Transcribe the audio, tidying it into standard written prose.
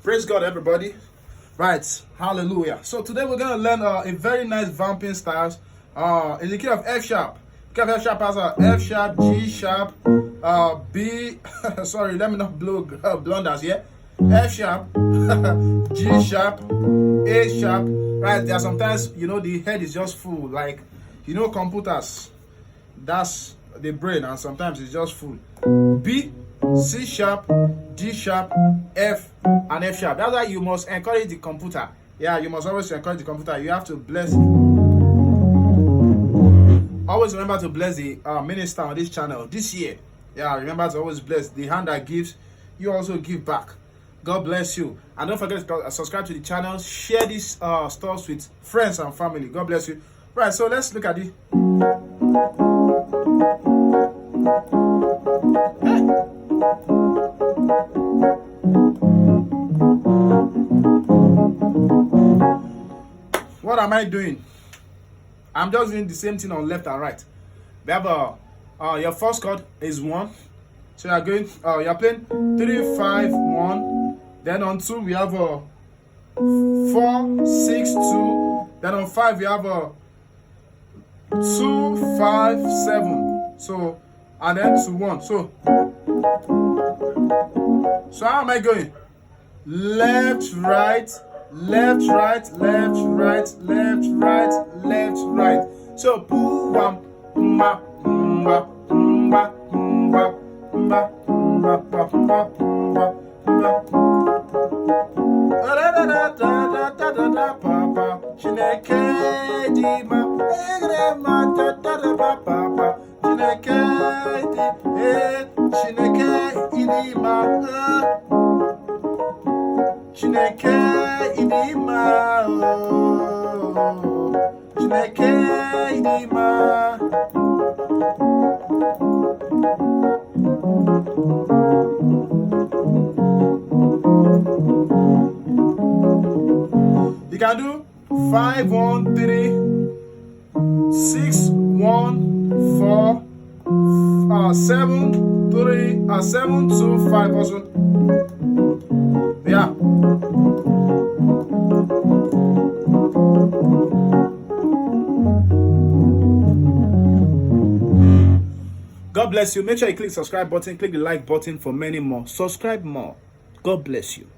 Praise God, everybody. Right, hallelujah. So today we're gonna learn a very nice vamping styles. In the key of F sharp. Key of F sharp has F sharp, G sharp, B. Sorry, let me not blow blunders here. F sharp, G sharp, A sharp. Right, there are sometimes the head is just full, like computers. That's the brain, and sometimes it's just full. B, C sharp, D sharp, F, and F sharp. That's why you must encourage the computer. Yeah, you must always encourage the computer. You have to bless. Always remember to bless the minister on this channel this year. Yeah, remember to always bless. The hand that gives, you also give back. God bless you. And don't forget to subscribe to the channel. Share these stuff with friends and family. God bless you. Right, so let's look at it. What am I doing? I'm just doing the same thing on left and right. We have your first chord is 1. So you are going you're playing 3, 5, 1. Then on 2 we have 4, 6, 2. Then on 5 we have 2, 5, 7. So and then to 1. So how am I going? Left, right, left, right, left, right, left, right, left, right. So boo bam ba ba ba ba ba ba ba ba. You can do 5, 1, 3, 6, 1, 4, 7, 3, 7, 2, 5 also. Yeah. God bless you. Make sure you click the subscribe button, click the like button for many more. Subscribe more. God bless you.